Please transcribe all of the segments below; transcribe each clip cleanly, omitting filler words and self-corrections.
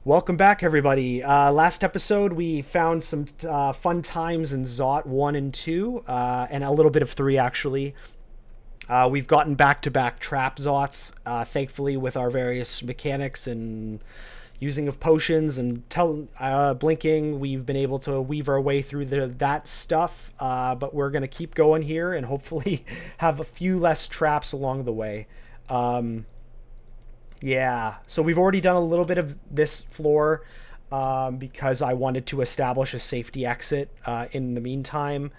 Welcome back, everybody. Last episode, we found some fun times in Zot 1 and 2, and a little bit of 3, actually. We've gotten back-to-back trap Zots, thankfully, with our various mechanics and using of potions and blinking. We've been able to weave our way through that stuff, but we're going to keep going here and hopefully have a few less traps along the way. Yeah, so we've already done a little bit of this floor because I wanted to establish a safety exit in the meantime.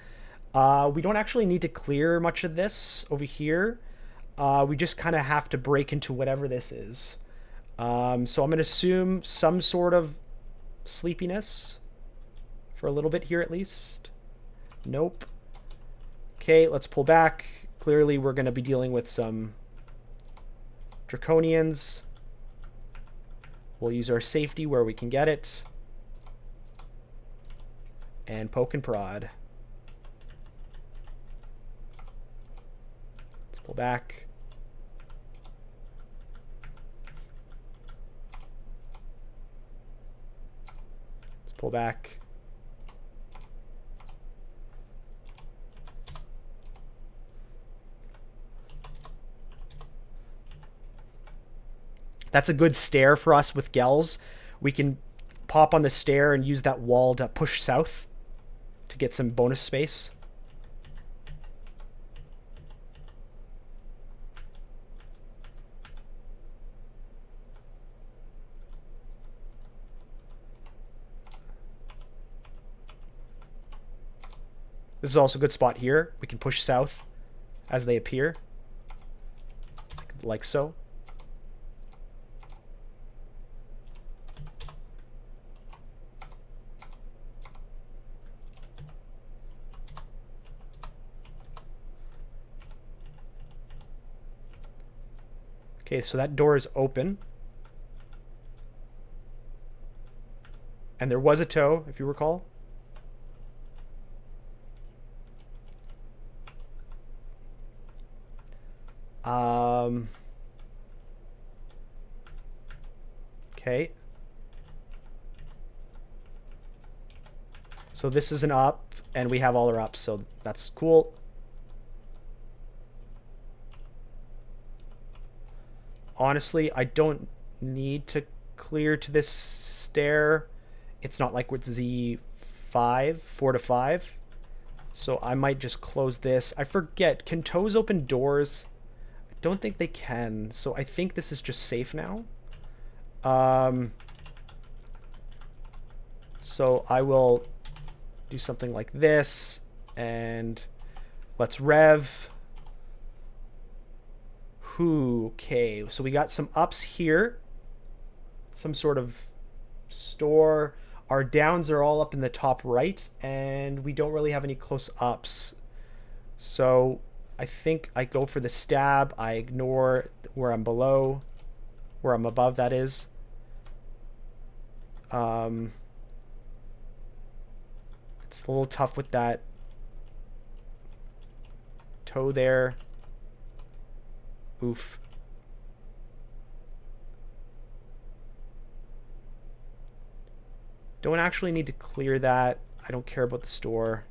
We don't actually need to clear much of this over here. We just kind of have to break into whatever this is. So I'm going to assume some sort of sleepiness for a little bit here at least. Nope. Okay, let's pull back. Clearly we're going to be dealing with some draconians. We'll use our safety where we can get it. And poke and prod. Let's pull back. Let's pull back. That's a good stair for us with Gels. We can pop on the stair and use that wall to push south to get some bonus space. This is also a good spot here. We can push south as they appear. Like so. Okay, so that door is open. And there was a toe, if you recall. Okay. So this is an up, and we have all our ups, so that's cool. Honestly, I don't need to clear to this stair. It's not like with Z5, 4 to 5. So I might just close this. I forget, can toes open doors? I don't think they can, so I think this is just safe now. So I will do something like this, and let's rev. Okay, so we got some ups here. Some sort of store. Our downs are all up in the top right, and we don't really have any close ups. So I think I go for the stab. I ignore where I'm below, where I'm above, that is. It's a little tough with that toe there. Oof. Don't actually need to clear that. I don't care about the store.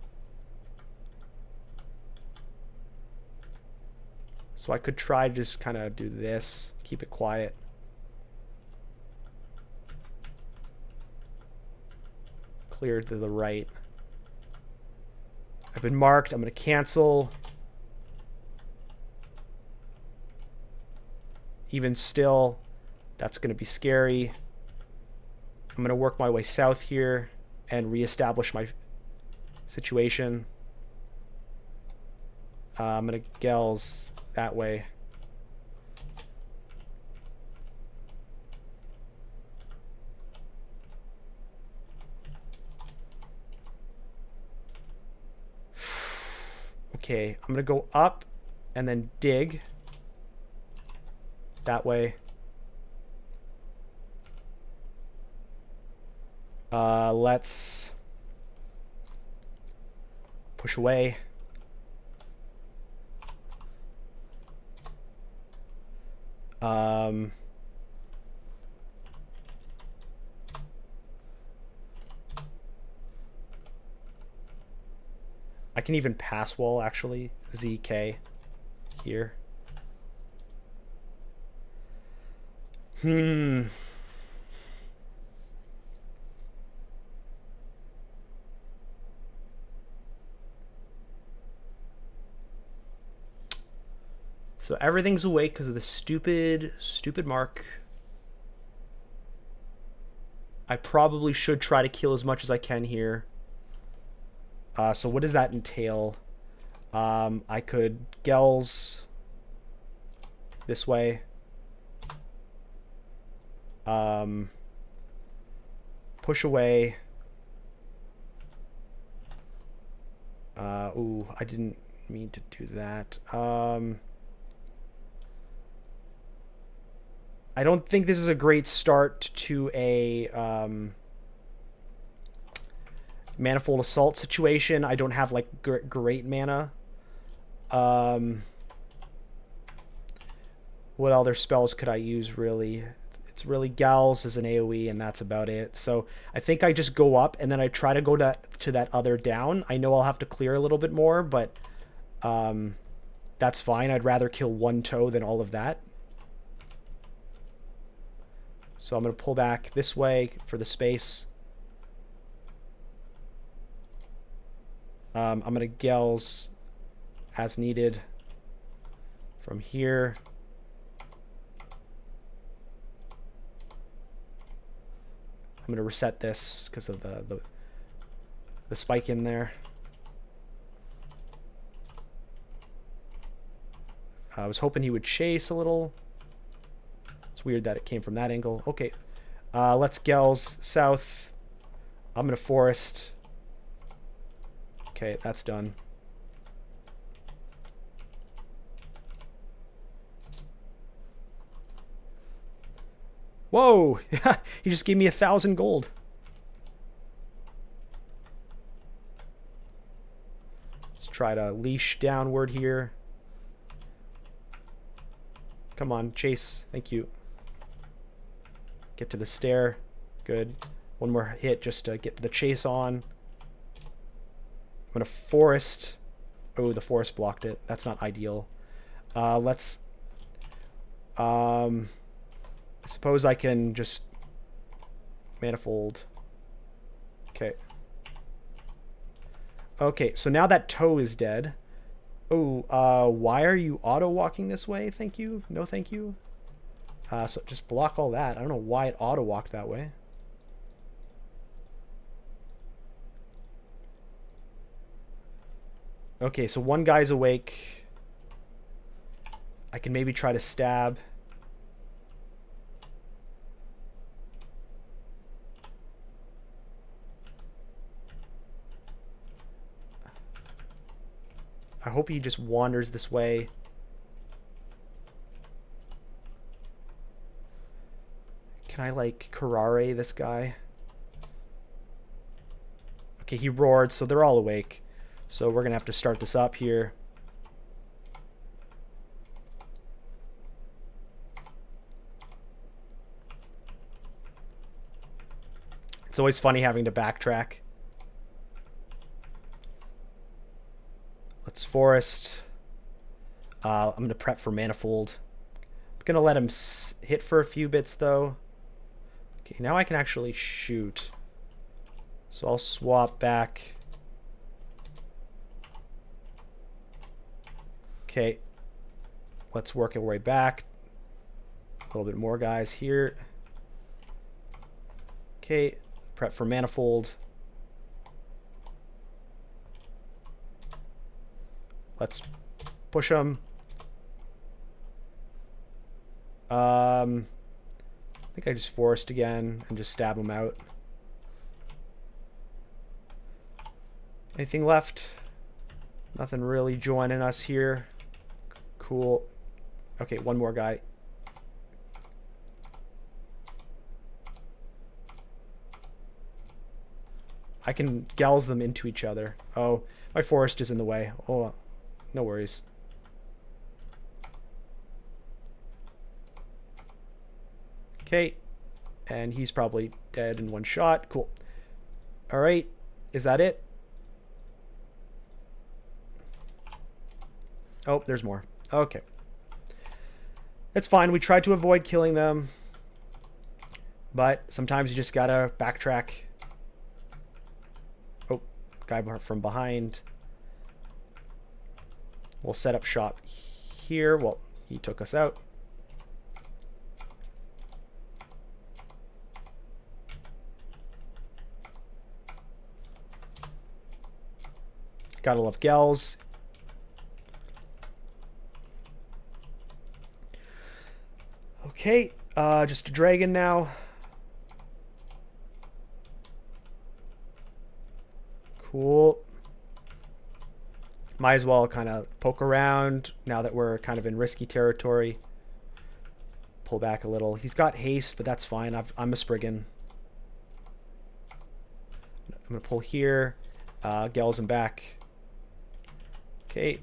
So I could try to just kind of do this. Keep it quiet. Clear to the right. I've been marked. I'm going to cancel. Even still, that's going to be scary. I'm going to work my way south here and reestablish my situation. I'm going to Gels that way. Okay, I'm going to go up and then dig that way. Let's push away. I can even pass wall, actually. ZK here. So everything's awake because of the stupid mark. I probably should try to kill as much as I can here. So what does that entail? I could Gels this way. Push away. Ooh, I didn't mean to do that. I don't think this is a great start to a Manifold Assault situation. I don't have like great mana. What other spells could I use, really? It's really Gals as an AoE, and that's about it. So I think I just go up, and then I try to go to that other down. I know I'll have to clear a little bit more, but that's fine. I'd rather kill one toe than all of that. So I'm going to pull back this way for the space. I'm going to Gels as needed from here. I'm going to reset this because of the spike in there. I was hoping he would chase a little. It's weird that it came from that angle. Okay, let's Gels south. I'm going to forest. Okay, that's done. Whoa! He just gave me 1,000 gold. Let's try to leash downward here. Come on, chase. Thank you. Get to the stair. Good. One more hit just to get the chase on. I'm going to forest. Oh, the forest blocked it. That's not ideal. Let's... I suppose I can just Manifold. Okay. Okay, so now that toe is dead. Oh, why are you auto-walking this way? Thank you. No thank you. So just block all that. I don't know why it auto-walked that way. Okay, so one guy's awake. I can maybe try to stab. I hope he just wanders this way. Can I, like, Karare this guy? Okay, he roared, so they're all awake. So we're going to have to start this up here. It's always funny having to backtrack. Let's forest. I'm going to prep for Manifold. I'm going to let him hit for a few bits, though. Okay, now I can actually shoot. So I'll swap back. Okay. Let's work our way back. A little bit more guys here. Okay. Prep for Manifold. Let's push him. I think I just forest again and just stab him out. Anything left? Nothing really joining us here. Cool. Okay, one more guy. I can Gals them into each other. Oh, my forest is in the way. Oh, no worries. Okay. And he's probably dead in one shot. Cool. All right. Is that it? Oh, there's more. Okay. It's fine. We tried to avoid killing them. But sometimes you just gotta backtrack. Oh, guy from behind. We'll set up shop here. Well, he took us out. Gotta love Gels. Okay, just a dragon now. Cool. Might as well kind of poke around now that we're kind of in risky territory. Pull back a little. He's got haste, but that's fine. I'm a Spriggan. I'm going to pull here. Gels him back. Okay.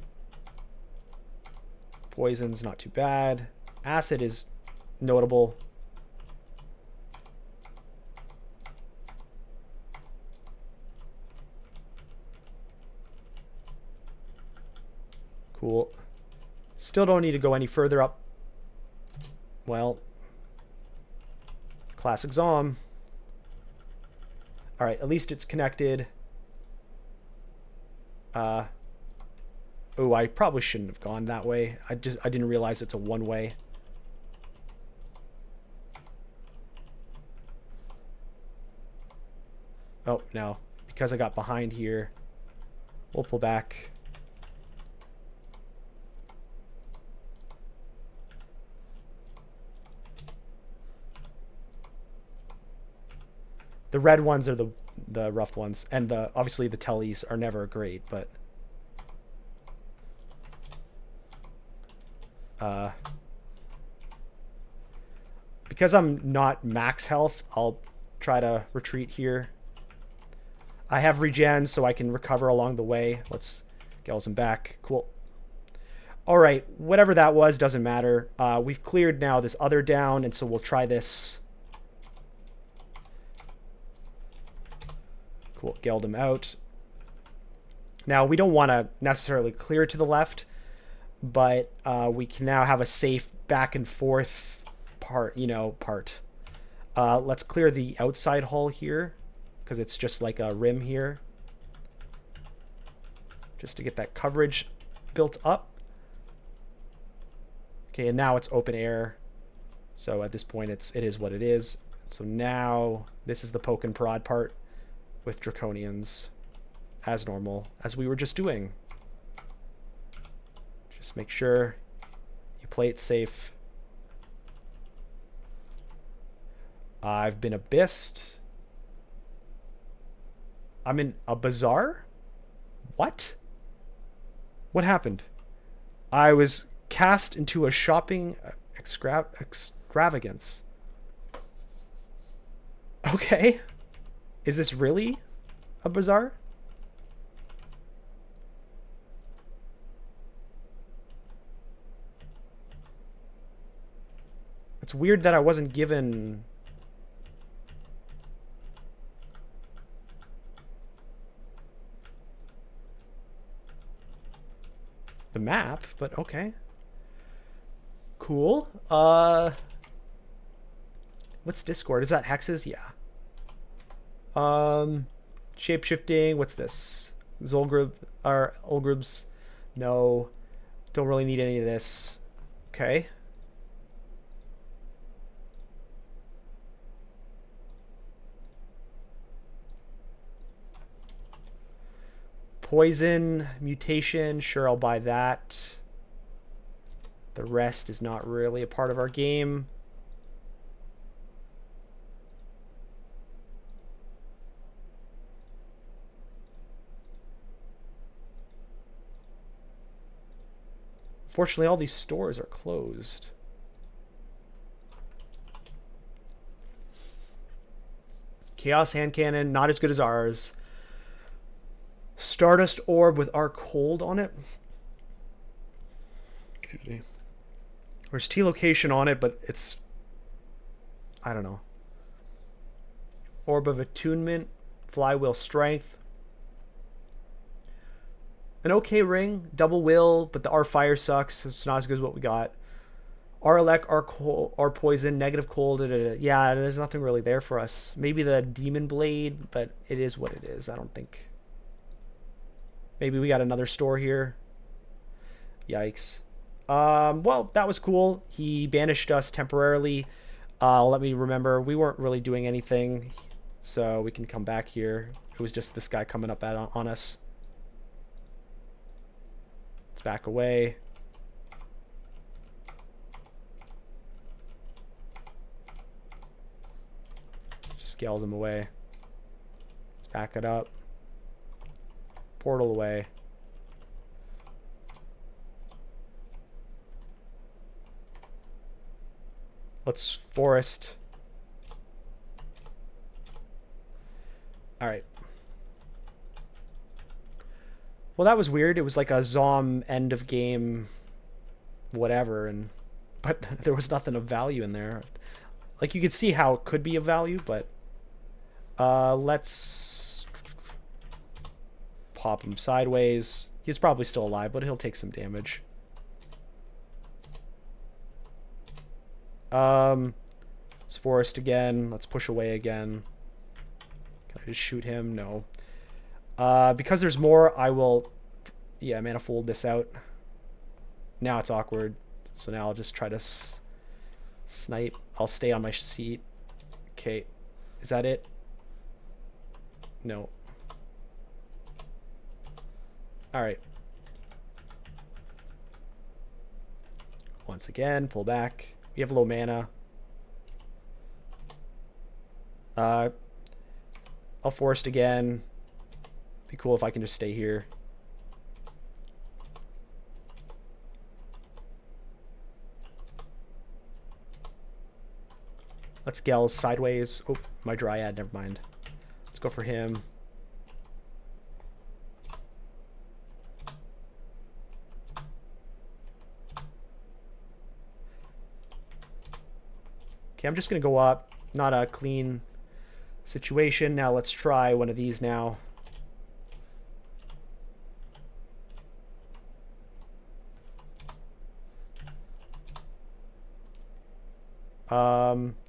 Poison's not too bad. Acid is notable. Cool. Still don't need to go any further up. Well, classic Zom. All right, at least it's connected. Oh, I probably shouldn't have gone that way. I didn't realize it's a one-way. Oh, no. Because I got behind here, we'll pull back. The red ones are the rough ones, and obviously the tellies are never great, but because I'm not max health, I'll try to retreat here. I have regen, so I can recover along the way. Let's Gels him back. Cool. All right, whatever that was doesn't matter. We've cleared now this other down, and so we'll try this. Cool, Gelled him out. Now, we don't want to necessarily clear to the left, but we can now have a safe back and forth part. Let's clear the outside hull here, because it's just like a rim here. Just to get that coverage built up. Okay, and now it's open air. So at this point, it is what it is. So now, this is the poke and prod part with Draconians, as normal, as we were just doing. Just make sure you play it safe. I've been abyssed. I'm in a bazaar? What? What happened? I was cast into a shopping extravagance. Okay. Is this really a bazaar? It's weird that I wasn't given the map, but okay. Cool. What's Discord? Is that hexes? Yeah. Shape-shifting. What's this? Zolgrub or Olgrubs? No. Don't really need any of this. Okay. Poison, mutation, sure, I'll buy that. The rest is not really a part of our game. Fortunately, all these stores are closed. Chaos hand cannon, not as good as ours. Stardust orb with our cold on it. Excuse me. There's T location on it, but it's, I don't know. Orb of attunement, flywheel strength. An okay ring, double will, but the R fire sucks. It's not as good as what we got. R elect, R cold, R poison, negative cold. Da, da, da. Yeah, there's nothing really there for us. Maybe the demon blade, but it is what it is. I don't think. Maybe we got another store here. Yikes. Well, that was cool. He banished us temporarily. Let me remember, we weren't really doing anything, so we can come back here. It was just this guy coming up on us. Let's back away. Just scales him away. Let's back it up. Portal away. Let's forest. All right. Well, that was weird. It was like a Zom end of game whatever, but there was nothing of value in there. Like, you could see how it could be of value, but let's pop him sideways. He's probably still alive, but he'll take some damage. Let's forest again. Let's push away again. Can I just shoot him? No. Because there's more, I will, yeah, manifold this out. Now it's awkward, so now I'll just try to snipe. I'll stay on my seat. Okay, is that it? No. All right. Once again, pull back. We have low mana. I'll forest again. Be cool if I can just stay here. Let's Gels sideways. Oh, my Dryad, never mind. Let's go for him. Okay, I'm just going to go up. Not a clean situation. Now let's try one of these now.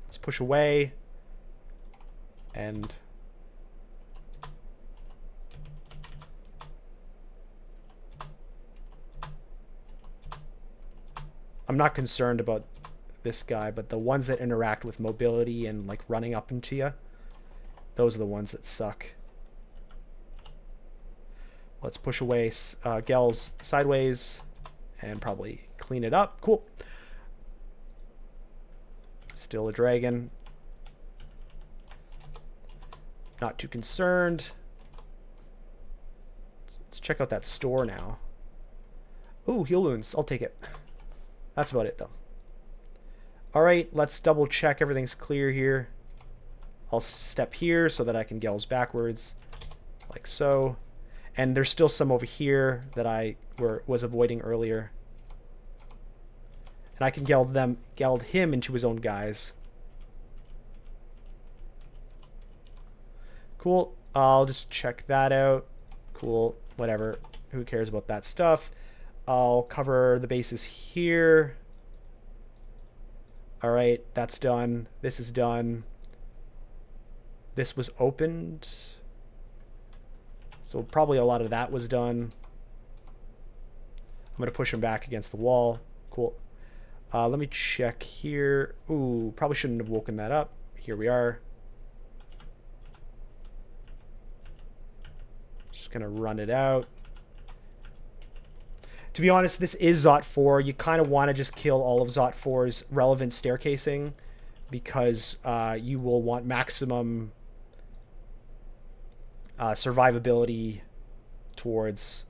Let's push away. And I'm not concerned about this guy, but the ones that interact with mobility and like running up into you, those are the ones that suck. Let's push away Gels sideways and probably clean it up. Cool. Still a dragon. Not too concerned. Let's check out that store now. Ooh, heal wounds. I'll take it. That's about it, though. All right, let's double check everything's clear here. I'll step here so that I can Gels backwards, like so. And there's still some over here that I was avoiding earlier. And I can geld him into his own guys. Cool. I'll just check that out. Cool. Whatever. Who cares about that stuff? I'll cover the bases here. All right, that's done. This is done. This was opened. So probably a lot of that was done. I'm going to push him back against the wall. Cool. Let me check here. Ooh, probably shouldn't have woken that up. Here we are. Just going to run it out. To be honest, this is Zot 4. You kind of want to just kill all of Zot 4's relevant staircasing because you will want maximum survivability towards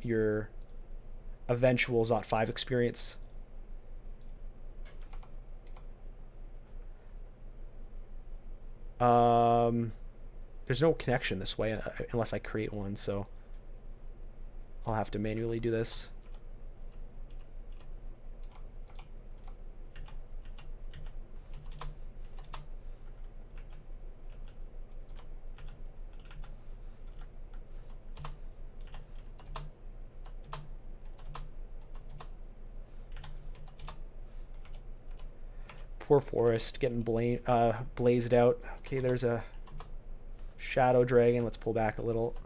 your eventual Zot 5 experience. There's no connection this way unless I create one, so I'll have to manually do this. Poor forest getting blazed out. Okay, there's a shadow dragon. Let's pull back a little.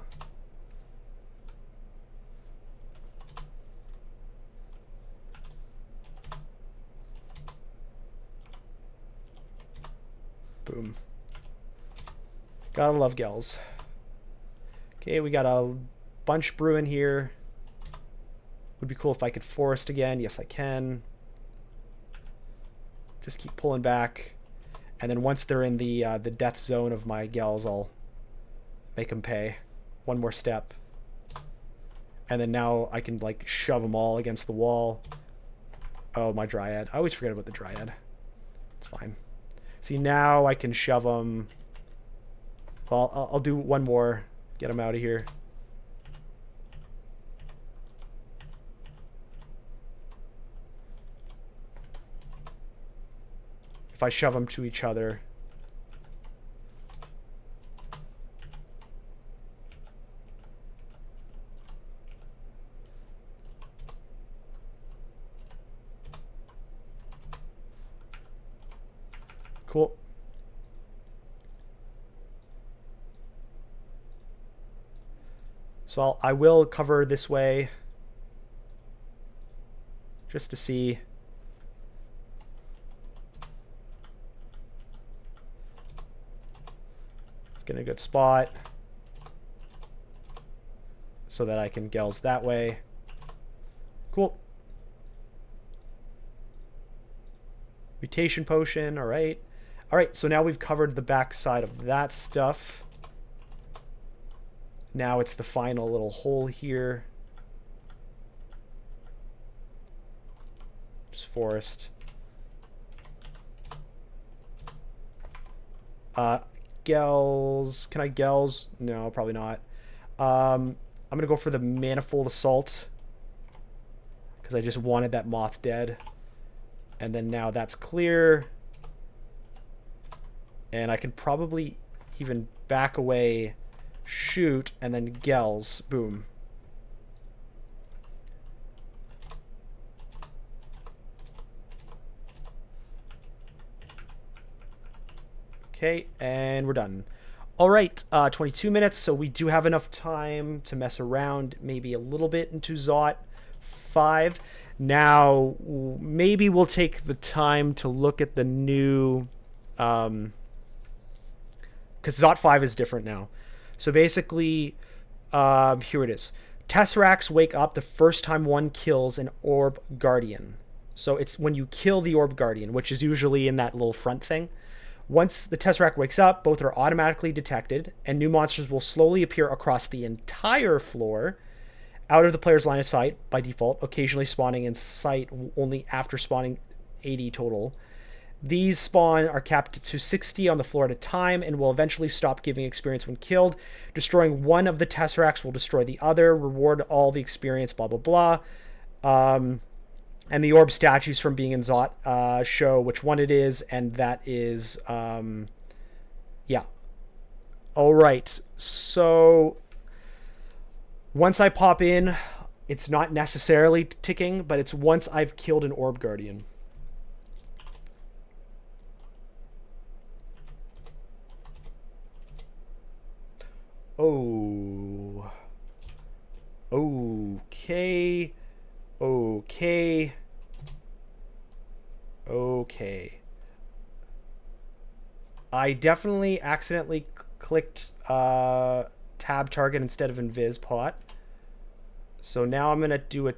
Boom. Gotta love Gels. Okay, we got a bunch brewing here. Would be cool if I could forest again. Yes, I can. Just keep pulling back. And then once they're in the death zone of my Gels, I'll make them pay. One more step. And then now I can, like, shove them all against the wall. Oh, my Dryad. I always forget about the Dryad. It's fine. See, now I can shove them. Well, I'll do one more. Get them out of here. If I shove them to each other. Cool. So I will cover this way just to see. Let's get in a good spot so that I can Gels that way. Cool. Mutation potion, all right. All right, so now we've covered the back side of that stuff. Now it's the final little hole here. Just forest. Gels. Can I Gels? No, probably not. I'm going to go for the Manifold Assault because I just wanted that moth dead. And then now that's clear. And I could probably even back away, shoot, and then Gels. Boom. Okay, and we're done. All right, 22 minutes, so we do have enough time to mess around maybe a little bit into Zot 5. Now, maybe we'll take the time to look at the new... because Zot 5 is different now. So basically, here it is. Tesseracts wake up the first time one kills an Orb Guardian. So it's when you kill the Orb Guardian, which is usually in that little front thing. Once the Tesseract wakes up, both are automatically detected, and new monsters will slowly appear across the entire floor, out of the player's line of sight by default, occasionally spawning in sight only after spawning 80 total. These spawn are capped to 60 on the floor at a time and will eventually stop giving experience when killed. Destroying one of the Tesseracts will destroy the other, reward all the experience, blah, blah, blah. And the orb statues from being in Zot show which one it is, and that is, yeah. All right, so once I pop in, it's not necessarily ticking, but it's once I've killed an Orb Guardian. Oh. Okay. Okay. Okay. I definitely accidentally clicked tab target instead of invis pot. So now I'm going to do a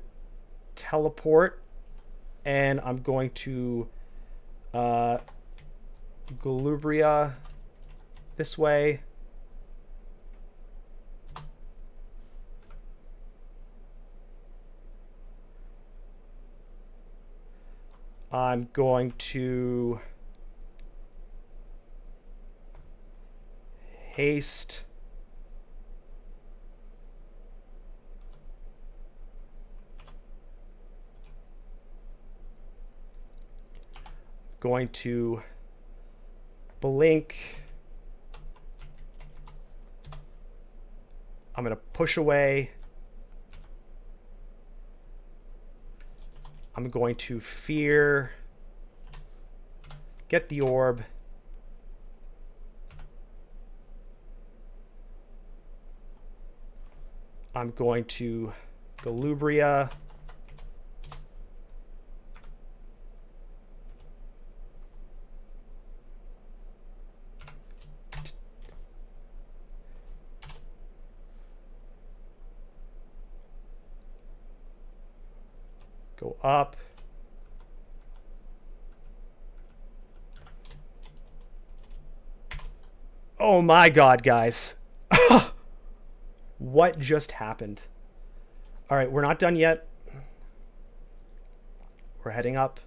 teleport, and I'm going to Galubria this way. I'm going to haste. Going to blink. I'm going to push away. I'm going to fear. get the orb. I'm going to Galubria. Go up. Oh my god, guys. What just happened? All right, we're not done yet. We're heading up.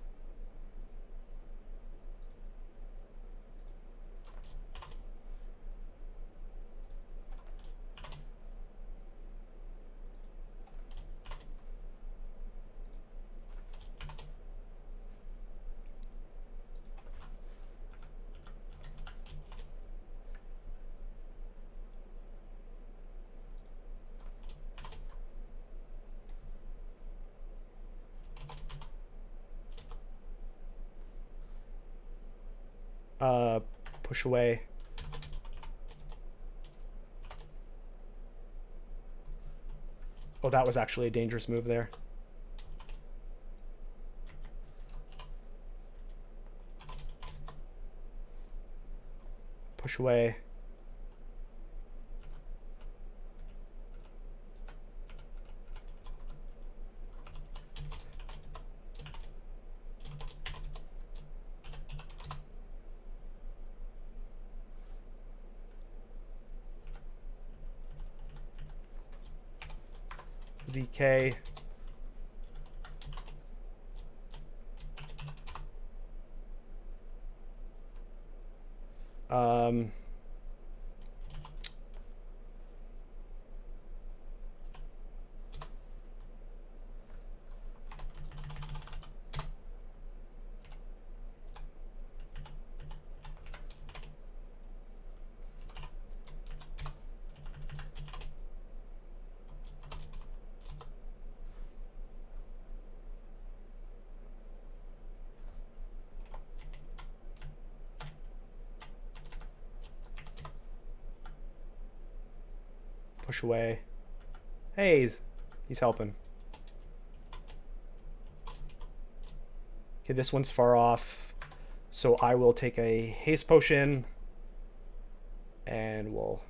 Push away. Oh, that was actually a dangerous move there. Push away. ZK. Push away. Hey, he's helping. Okay, this one's far off. So I will take a haste potion. And we'll...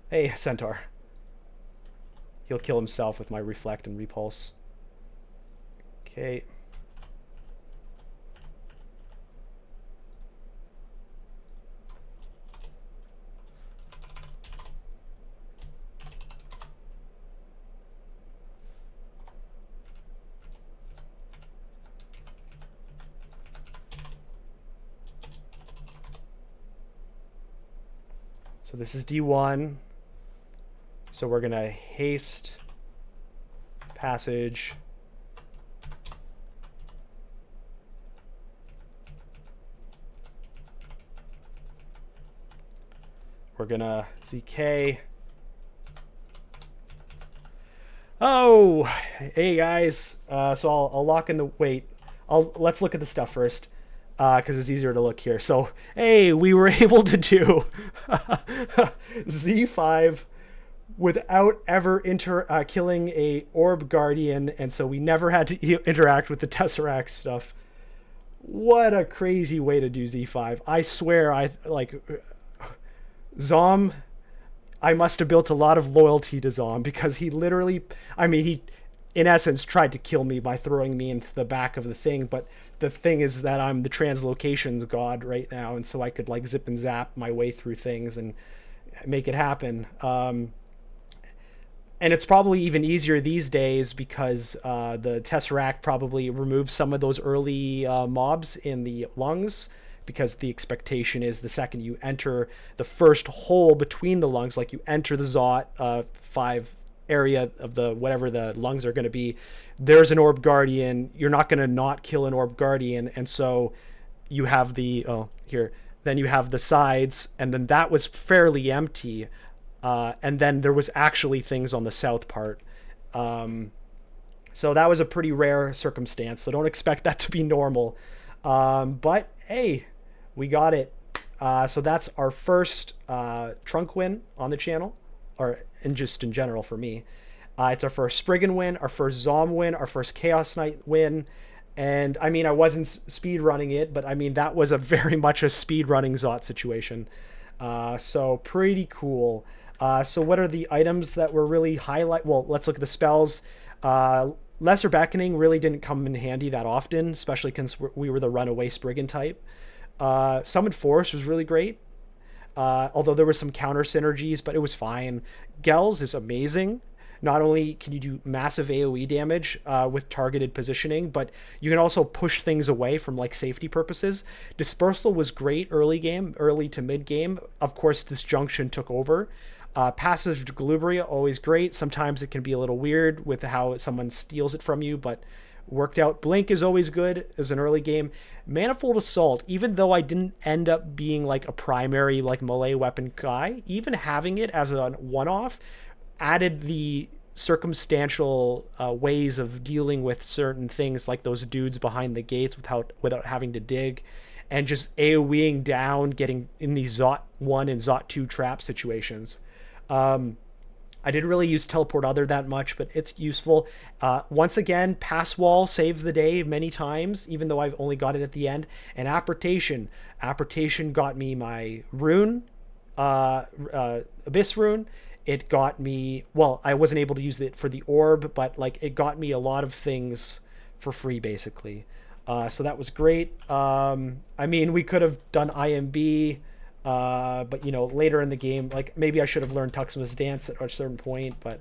Hey, Centaur. He'll kill himself with my reflect and repulse. Okay. So this is D1. So we're gonna haste passage. We're gonna ZK. Oh, hey guys. So I'll lock in the wait. Let's look at the stuff first. Because it's easier to look here. So, hey, we were able to do Z5 without ever killing a Orb Guardian, and so we never had to interact with the Tesseract stuff. What a crazy way to do Z5. I swear, Zom, I must have built a lot of loyalty to Zom, because he literally, he in essence tried to kill me by throwing me into the back of the thing, but the thing is that I'm the translocations god right now, and so I could like zip and zap my way through things and make it happen. And it's probably even easier these days because the Tesseract probably removes some of those early mobs in the lungs, because the expectation is the second you enter the first hole between the lungs, like you enter the Zot 5 area of the whatever the lungs are going to be, there's an Orb Guardian. You're not going to not kill an Orb Guardian, and so you have the then you have the sides, and then that was fairly empty, and then there was actually things on the south part, so that was a pretty rare circumstance, so don't expect that to be normal, but Hey, we got it. So that's our first trunk win on the channel, or just in general for me. It's our first Spriggan win, our first Zom win, our first Chaos Knight win. And I mean, I wasn't speed running it, but I mean, that was a very much a speed running Zot situation. So pretty cool. So what are the items that were really highlight? Well, let's look at the spells. Lesser Beckoning really didn't come in handy that often, especially since we were the runaway Spriggan type. Summoned Force was really great, although there were some counter synergies, but it was fine. Gels is amazing. Not only can you do massive AoE damage with targeted positioning, but you can also push things away from like safety purposes. Dispersal was great early game, early to mid game. Of course, Disjunction took over. Passage to Galubria, always great. Sometimes it can be a little weird with how someone steals it from you, but worked out. Blink is always good as an early game. Manifold Assault, even though I didn't end up being like a primary like melee weapon guy, even having it as a one-off added the circumstantial ways of dealing with certain things, like those dudes behind the gates without having to dig, and just AoEing down, getting in these Zot 1 and Zot 2 trap situations. I didn't really use Teleport Other that much, but it's useful. Once again, Pass Wall saves the day many times, even though I've only got it at the end. And Apportation. Apportation got me my rune, Abyss rune. It got me, well, I wasn't able to use it for the orb, but like it got me a lot of things for free, basically. So that was great. I mean, we could have done IMB, but you know, later in the game, like maybe I should have learned Tuxma's Dance at a certain point, but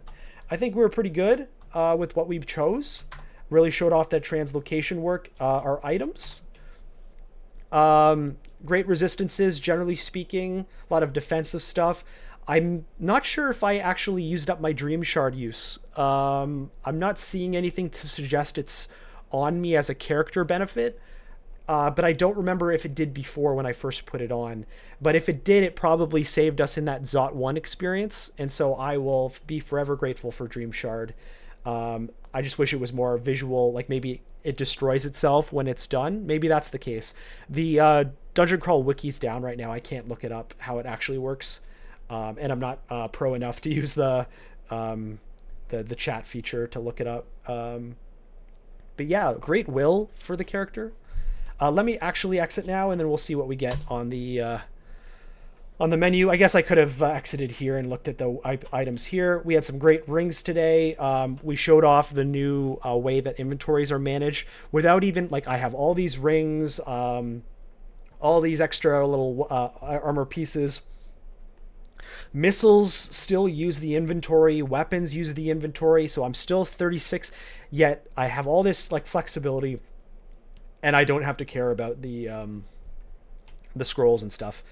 I think we were pretty good with what we chose. Really showed off that translocation work. Our items, great resistances, generally speaking, a lot of defensive stuff. I'm not sure if I actually used up my Dream Shard use. I'm not seeing anything to suggest it's on me as a character benefit. But I don't remember if it did before when I first put it on. But if it did, it probably saved us in that Zot 1 experience. And so I will be forever grateful for Dream Shard. I just wish it was more visual, like maybe it destroys itself when it's done. Maybe that's the case. The Dungeon Crawl wiki's down right now. I can't look it up how it actually works. And I'm not pro enough to use the chat feature to look it up. But yeah, great will for the character. Let me actually exit now, and then we'll see what we get on the menu. I guess I could have exited here and looked at the items here. We had some great rings today. We showed off the new way that inventories are managed without even, like, I have all these rings, all these extra little armor pieces. Missiles still use the inventory, weapons use the inventory, so I'm still 36, yet I have all this like flexibility, and I don't have to care about the scrolls and stuff.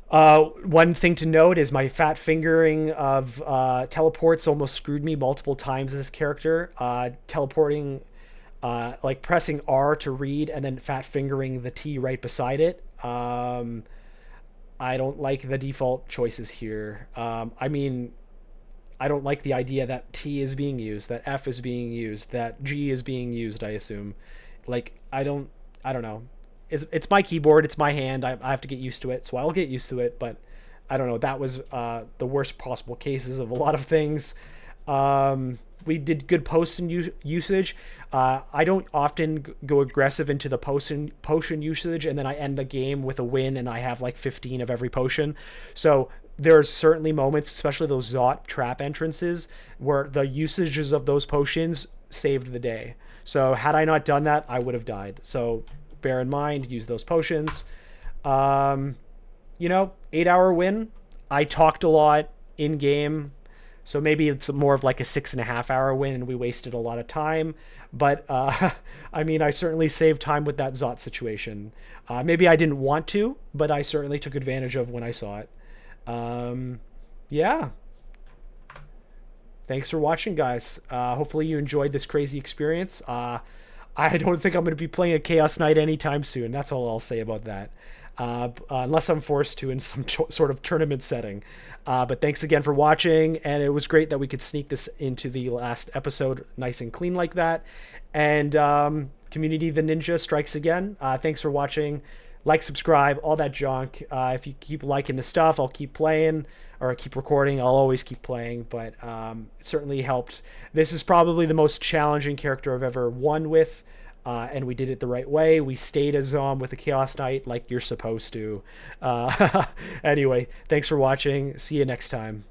One thing to note is my fat fingering of teleports almost screwed me multiple times as this character. Teleporting, like pressing R to read and then fat fingering the T right beside it. I don't like the default choices here. I mean, I don't like the idea that T is being used, that F is being used, that G is being used, I assume. Like, I don't know. It's my keyboard, it's my hand, I have to get used to it, so I'll get used to it, but I don't know. That was the worst possible cases of a lot of things. We did good potion usage. I don't often go aggressive into the potion usage, and then I end the game with a win and I have like 15 of every potion. So there's certainly moments, especially those Zot trap entrances, where the usages of those potions saved the day. So had I not done that, I would have died. So bear in mind, use those potions. 8-hour win. I talked a lot in game, so maybe it's more of like a 6.5-hour win and we wasted a lot of time. But I mean, I certainly saved time with that Zot situation. Maybe I didn't want to, but I certainly took advantage of when I saw it. Yeah. Thanks for watching, guys. Hopefully you enjoyed this crazy experience. I don't think I'm going to be playing a Chaos Knight anytime soon. That's all I'll say about that. Unless I'm forced to in some sort of tournament setting. But thanks again for watching, and it was great that we could sneak this into the last episode nice and clean like that. And Community the Ninja strikes again. Thanks for watching. Like, subscribe, all that junk. If you keep liking the stuff, I'll keep playing or keep recording. I'll always keep playing, but it certainly helped. This is probably the most challenging character I've ever won with, and we did it the right way. We stayed as with the Chaos Knight like you're supposed to. Anyway, thanks for watching. See you next time.